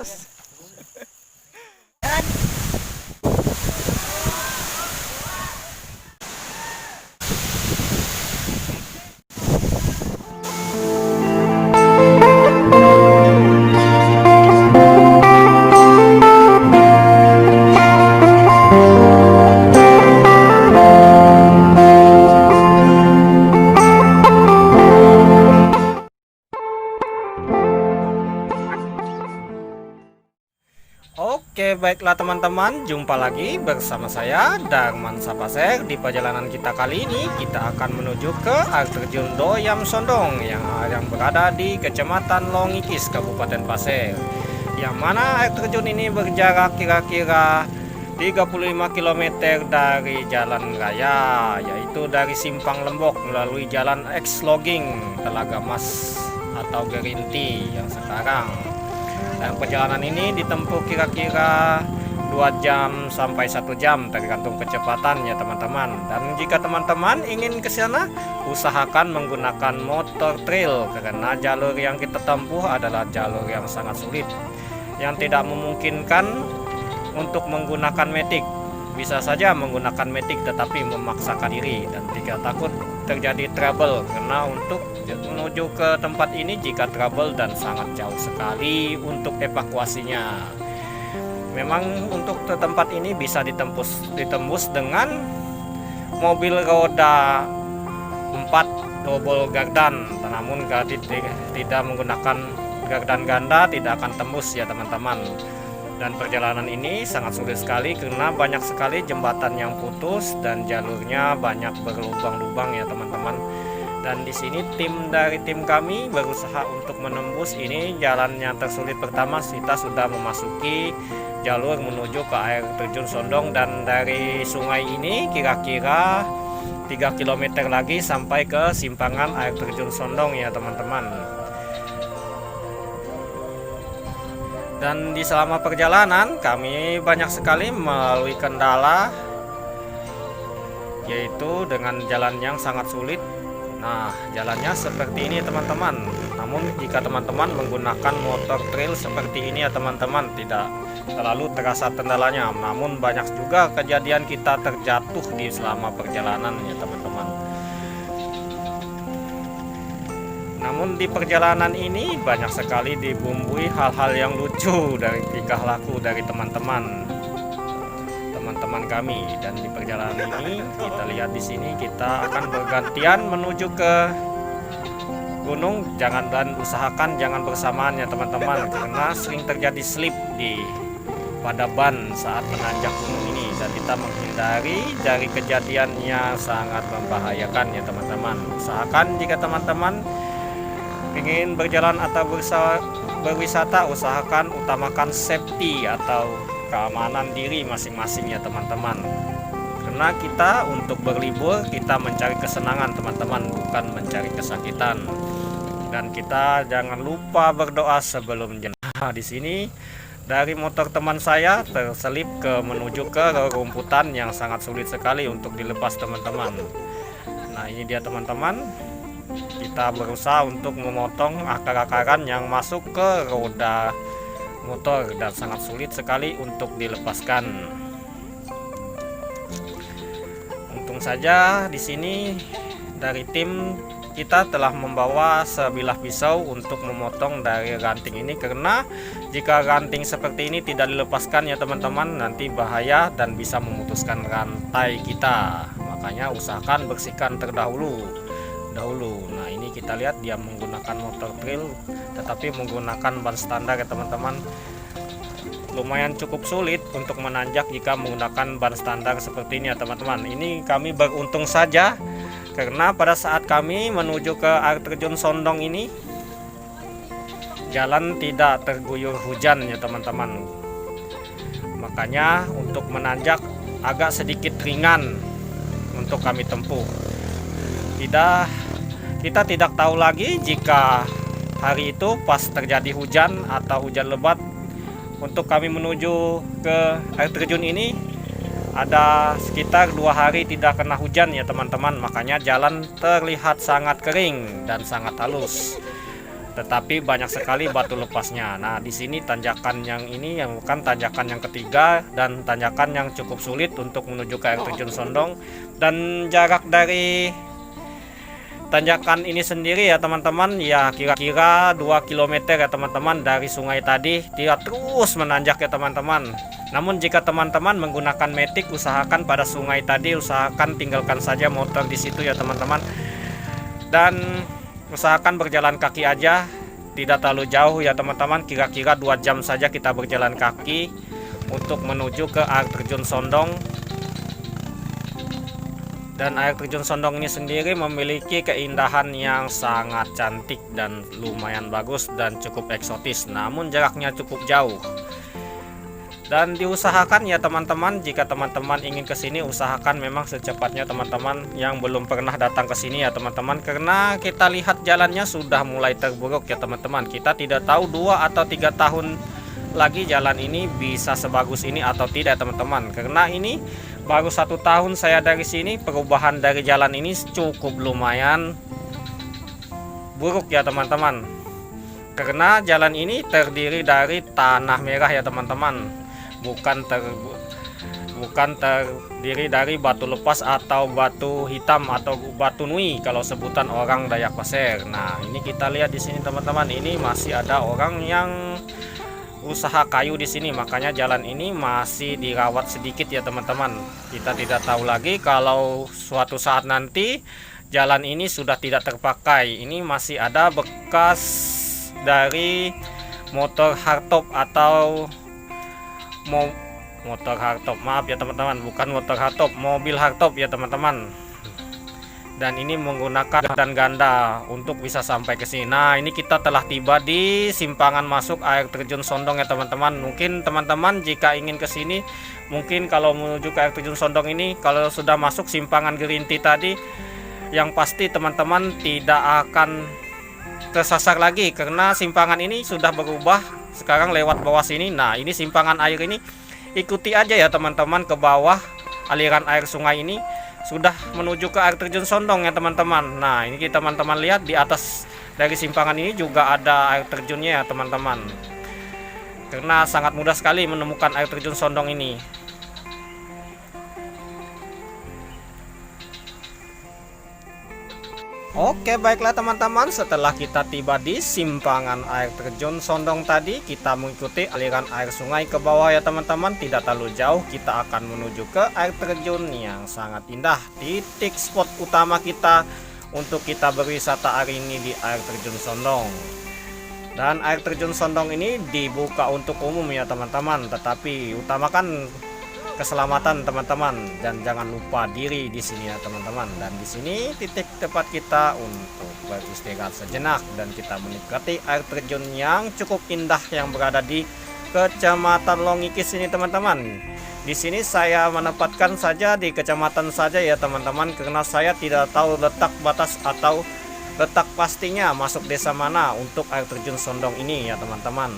terus. Oke, baiklah teman-teman, jumpa lagi bersama saya Darman Sapasek. Di perjalanan kita kali ini, kita akan menuju ke air terjun Doyam Sondong yang berada di Kecamatan Longikis, Kabupaten Pasir. Yang mana air terjun ini berjarak kira-kira 35 km dari jalan raya, yaitu dari Simpang Lembok melalui jalan X Logging Telaga Mas atau Gerinti yang sekarang. Dan perjalanan ini ditempuh kira-kira 2 jam sampai 1 jam tergantung kecepatannya teman-teman. Dan jika teman-teman ingin ke sana, usahakan menggunakan motor trail karena jalur yang kita tempuh adalah jalur yang sangat sulit, yang tidak memungkinkan untuk menggunakan matic. Bisa saja menggunakan matic tetapi memaksakan diri dan tidak takut terjadi trouble, karena untuk menuju ke tempat ini jika trouble dan sangat jauh sekali untuk evakuasinya. Memang untuk ke tempat ini bisa ditembus dengan mobil roda 4 double gardan, namun tidak menggunakan gardan ganda tidak akan tembus ya teman-teman. Dan perjalanan ini sangat sulit sekali karena banyak sekali jembatan yang putus dan jalurnya banyak berlubang-lubang ya teman-teman. Dan di sini dari tim kami berusaha untuk menembus ini jalan yang tersulit. Pertama kita sudah memasuki jalur menuju ke air terjun Sondong, dan dari sungai ini kira-kira 3 km lagi sampai ke simpangan air terjun Sondong ya teman-teman. Dan di selama perjalanan kami banyak sekali melalui kendala, yaitu dengan jalan yang sangat sulit. Nah, jalannya seperti ini teman-teman. Namun jika teman-teman menggunakan motor trail seperti ini ya teman-teman, tidak terlalu terasa kendalanya. Namun banyak juga kejadian kita terjatuh di selama perjalanan ya teman-teman. Namun di perjalanan ini banyak sekali dibumbui hal-hal yang lucu dari tingkah laku dari teman-teman kami. Dan di perjalanan ini kita lihat di sini kita akan bergantian menuju ke gunung. Usahakan jangan bersamaan ya teman-teman, karena sering terjadi slip pada ban saat menanjak gunung ini, dan kita menghindari dari kejadian yang sangat membahayakan ya teman-teman. Usahakan jika teman-teman ingin berjalan atau berwisata, usahakan utamakan safety atau keamanan diri masing-masing ya teman-teman. Karena kita untuk berlibur kita mencari kesenangan teman-teman, bukan mencari kesakitan. Dan kita jangan lupa berdoa sebelum jenazah. Di sini dari motor teman saya terselip menuju ke rerumputan yang sangat sulit sekali untuk dilepas teman-teman. Nah ini dia teman-teman, kita berusaha untuk memotong akar-akaran yang masuk ke roda motor dan sangat sulit sekali untuk dilepaskan. Untung saja di sini dari tim kita telah membawa sebilah pisau untuk memotong dari ranting ini, karena jika ranting seperti ini tidak dilepaskan ya teman-teman, nanti bahaya dan bisa memutuskan rantai kita. Makanya usahakan bersihkan dahulu. Nah ini kita lihat dia menggunakan motor trail tetapi menggunakan ban standar ya teman-teman. Lumayan cukup sulit untuk menanjak jika menggunakan ban standar seperti ini ya teman-teman. Ini kami beruntung saja karena pada saat kami menuju ke air terjun Sondong ini jalan tidak terguyur hujan ya teman-teman. Makanya untuk menanjak agak sedikit ringan untuk kami tempuh. Kita tidak tahu lagi jika hari itu pas terjadi hujan atau hujan lebat. Untuk kami menuju ke air terjun ini ada sekitar 2 hari tidak kena hujan ya teman-teman. Makanya jalan terlihat sangat kering dan sangat halus. tetapi banyak sekali batu lepasnya. Nah, di sini tanjakan yang ini yang bukan tanjakan yang ketiga dan tanjakan yang cukup sulit untuk menuju ke air terjun Sondong, dan jarak dari tanjakan ini sendiri ya teman-teman ya kira-kira 2 km ya teman-teman dari sungai tadi. Dia terus menanjak ya teman-teman. Namun jika teman-teman menggunakan matic, usahakan pada sungai tadi usahakan tinggalkan saja motor di situ ya teman-teman, dan usahakan berjalan kaki aja, tidak terlalu jauh ya teman-teman. Kira-kira 2 jam saja kita berjalan kaki untuk menuju ke air terjun Sondong. Dan air terjun Sondong ini sendiri memiliki keindahan yang sangat cantik dan lumayan bagus dan cukup eksotis, namun jaraknya cukup jauh. Dan diusahakan ya teman-teman, jika teman-teman ingin ke sini usahakan memang secepatnya teman-teman yang belum pernah datang ke sini ya teman-teman, karena kita lihat jalannya sudah mulai terburuk ya teman-teman. Kita tidak tahu 2 atau 3 tahun lagi jalan ini bisa sebagus ini atau tidak teman-teman, karena ini baru 1 tahun saya dari sini. Perubahan dari jalan ini cukup lumayan buruk ya teman-teman, karena jalan ini terdiri dari tanah merah ya teman-teman, bukan terdiri dari batu lepas atau batu hitam atau batu nui kalau sebutan orang Dayak Pasir. Nah, ini kita lihat di sini teman-teman, ini masih ada orang yang usaha kayu di sini, makanya jalan ini masih dirawat sedikit ya teman-teman. Kita tidak tahu lagi kalau suatu saat nanti jalan ini sudah tidak terpakai. Ini masih ada bekas dari motor hardtop atau motor hardtop, maaf ya teman-teman, bukan motor hardtop, mobil hardtop ya teman-teman. Dan ini menggunakan dan ganda untuk bisa sampai ke sini. Nah, ini kita telah tiba di simpangan masuk air terjun Sondong ya teman-teman. Mungkin teman-teman jika ingin ke sini, mungkin kalau menuju ke air terjun Sondong ini, kalau sudah masuk simpangan Gerinti tadi, yang pasti teman-teman tidak akan tersasar lagi, karena simpangan ini sudah berubah sekarang lewat bawah sini. Nah, ini simpangan air ini, ikuti aja ya teman-teman ke bawah, aliran air sungai ini sudah menuju ke air terjun Sondong ya teman-teman. Nah, ini kita teman-teman lihat di atas dari simpangan ini juga ada air terjunnya ya teman-teman, karena sangat mudah sekali menemukan air terjun Sondong ini. Oke, baiklah teman-teman, setelah kita tiba di simpangan air terjun Sondong tadi, kita mengikuti aliran air sungai ke bawah ya teman-teman. Tidak terlalu jauh kita akan menuju ke air terjun yang sangat indah. Titik spot utama kita untuk kita berwisata hari ini di air terjun Sondong. Dan air terjun Sondong ini dibuka untuk umum ya teman-teman, tetapi utamakan keselamatan teman-teman dan jangan lupa diri di sini ya teman-teman. Dan di sini titik tepat kita untuk beristirahat sejenak dan kita menikmati air terjun yang cukup indah yang berada di Kecamatan Longikis ini teman-teman. Di sini saya menempatkan saja di kecamatan saja ya teman-teman, karena saya tidak tahu letak batas atau letak pastinya masuk desa mana untuk air terjun Sondong ini ya teman-teman.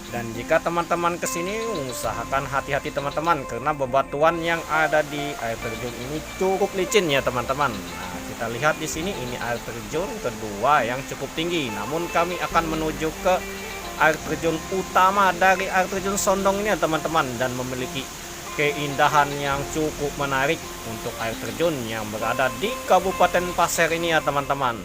Dan jika teman-teman kesini usahakan hati-hati teman-teman, karena bebatuan yang ada di air terjun ini cukup licin ya teman-teman. Nah, kita lihat di sini ini air terjun kedua yang cukup tinggi. Namun kami akan menuju ke air terjun utama dari air terjun Sondong ini ya teman-teman, dan memiliki keindahan yang cukup menarik untuk air terjun yang berada di Kabupaten Pasir ini ya teman-teman.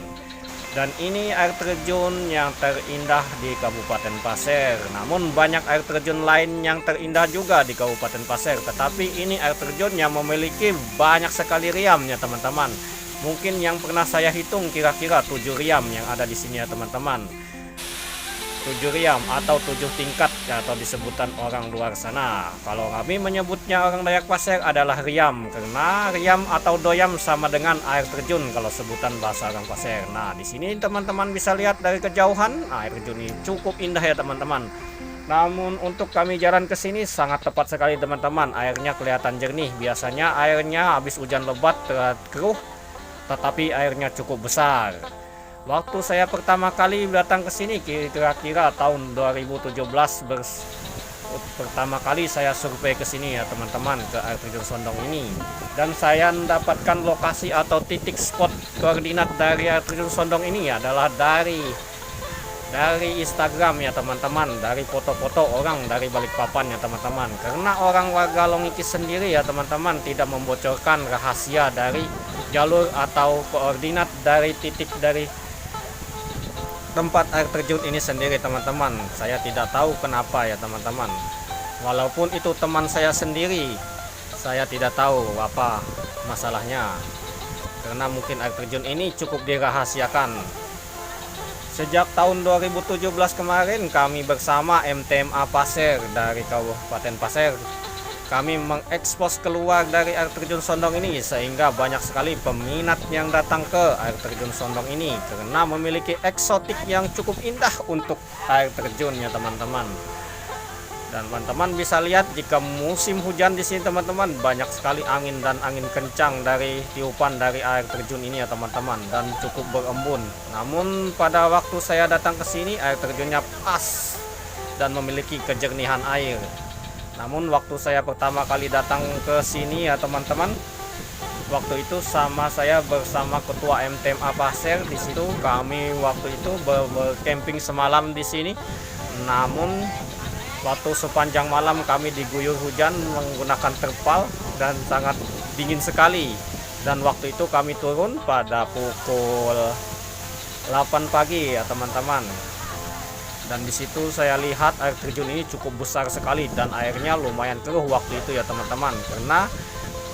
Dan ini air terjun yang terindah di Kabupaten Pasir. Namun banyak air terjun lain yang terindah juga di Kabupaten Pasir, tetapi ini air terjun yang memiliki banyak sekali riamnya teman-teman. Mungkin yang pernah saya hitung kira-kira 7 riam yang ada di sini ya teman-teman. 7 riam atau 7 tingkat atau disebutan orang luar sana. Kalau kami menyebutnya orang Dayak Pasir adalah riam, karena riam atau doyam sama dengan air terjun kalau sebutan bahasa orang Pasir. Nah, di sini teman-teman bisa lihat dari kejauhan air terjun ini cukup indah ya teman-teman. Namun untuk kami jalan ke sini sangat tepat sekali teman-teman. Airnya kelihatan jernih. Biasanya airnya habis hujan lebat keruh, tetapi airnya cukup besar. Waktu saya pertama kali datang ke sini kira-kira tahun 2017 pertama kali saya survei ke sini ya teman-teman, ke air terjun Sondong ini, dan saya mendapatkan lokasi atau titik spot koordinat dari air terjun Sondong ini adalah dari dari Instagram ya teman-teman, dari foto-foto orang dari Balikpapan ya teman-teman. Karena orang warga Longikis sendiri ya teman-teman tidak membocorkan rahasia dari jalur atau koordinat dari titik dari tempat air terjun ini sendiri teman-teman. Saya tidak tahu kenapa ya teman-teman. Walaupun itu teman saya sendiri, saya tidak tahu apa masalahnya. Karena mungkin air terjun ini cukup dirahasiakan. Sejak tahun 2017 kemarin kami bersama MTMA Pasir dari Kabupaten Pasir, kami mengekspos keluar dari air terjun Sondong ini sehingga banyak sekali peminat yang datang ke air terjun Sondong ini karena memiliki eksotik yang cukup indah untuk air terjunnya teman-teman. Dan teman-teman bisa lihat jika musim hujan di sini teman-teman, banyak sekali angin dan angin kencang dari tiupan dari air terjun ini ya teman-teman, dan cukup berembun. Namun pada waktu saya datang ke sini air terjunnya pas dan memiliki kejernihan air. Namun waktu saya pertama kali datang ke sini ya teman-teman, waktu itu saya bersama ketua MTMA Pasir di situ, kami waktu itu bercamping semalam di sini. Namun waktu sepanjang malam kami diguyur hujan menggunakan terpal dan sangat dingin sekali. Dan waktu itu kami turun pada pukul 8 pagi ya teman-teman. Dan di situ saya lihat air terjun ini cukup besar sekali dan airnya lumayan keruh waktu itu ya teman-teman. Karena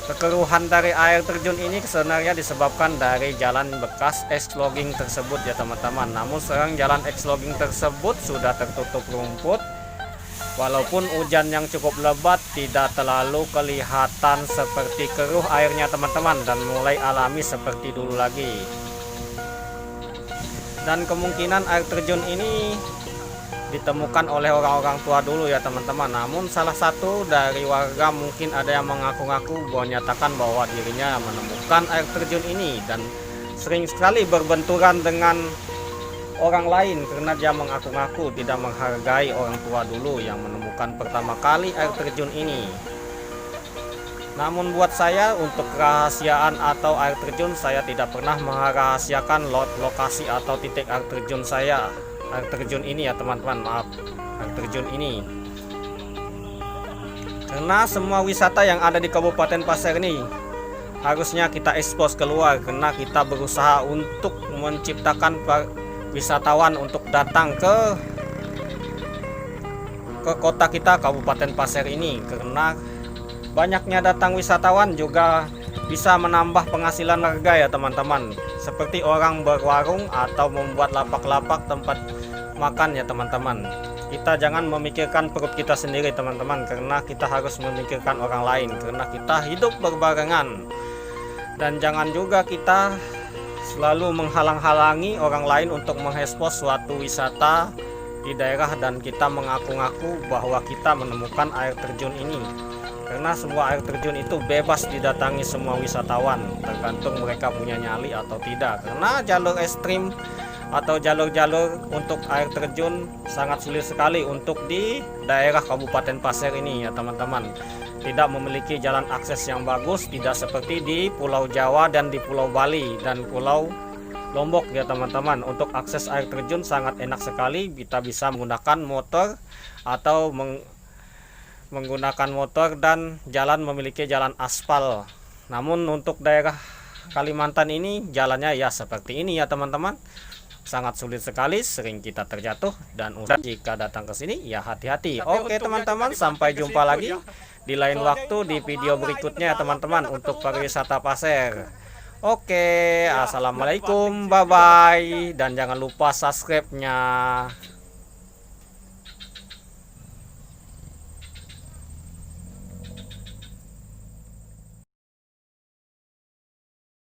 kekeruhan dari air terjun ini sebenarnya disebabkan dari jalan bekas ex logging tersebut ya teman-teman. Namun sekarang jalan ex logging tersebut sudah tertutup rumput. Walaupun hujan yang cukup lebat, tidak terlalu kelihatan seperti keruh airnya teman-teman, dan mulai alami seperti dulu lagi. Dan kemungkinan air terjun ini ditemukan oleh orang-orang tua dulu ya teman-teman. Namun salah satu dari warga mungkin ada yang mengaku-ngaku menyatakan bahwa dirinya menemukan air terjun ini dan sering sekali berbenturan dengan orang lain karena dia mengaku-ngaku tidak menghargai orang tua dulu yang menemukan pertama kali air terjun ini. Namun buat saya, untuk kerahasiaan atau air terjun, saya tidak pernah merahasiakan lokasi atau titik air terjun saya. Air terjun ini ya teman-teman, maaf, air terjun ini. Karena semua wisata yang ada di Kabupaten Pasir ini harusnya kita ekspos keluar, karena kita berusaha untuk menciptakan wisatawan untuk datang ke kota kita Kabupaten Pasir ini. Karena banyaknya datang wisatawan juga bisa menambah penghasilan warga ya teman-teman, seperti orang berwarung atau membuat lapak-lapak tempat makan ya teman-teman. Kita jangan memikirkan perut kita sendiri teman-teman, karena kita harus memikirkan orang lain, karena kita hidup berbarengan. Dan jangan juga kita selalu menghalang-halangi orang lain untuk mengekspos suatu wisata di daerah dan kita mengaku-ngaku bahwa kita menemukan air terjun ini. Karena semua air terjun itu bebas didatangi semua wisatawan, tergantung mereka punya nyali atau tidak. Karena jalur ekstrim atau jalur-jalur untuk air terjun sangat sulit sekali untuk di daerah Kabupaten Pasir ini ya teman-teman. Tidak memiliki jalan akses yang bagus, tidak seperti di Pulau Jawa dan di Pulau Bali dan Pulau Lombok ya teman-teman. Untuk akses air terjun sangat enak sekali, kita bisa menggunakan motor atau menggunakan motor, dan jalan memiliki jalan aspal. Namun untuk daerah Kalimantan ini jalannya ya seperti ini ya teman-teman, sangat sulit sekali, sering kita terjatuh, dan jika datang ke sini ya hati-hati. Oke teman-teman, sampai jumpa lagi di lain waktu di video berikutnya ya teman-teman untuk pariwisata Pasir. Oke, assalamualaikum, bye bye, dan jangan lupa subscribe-nya.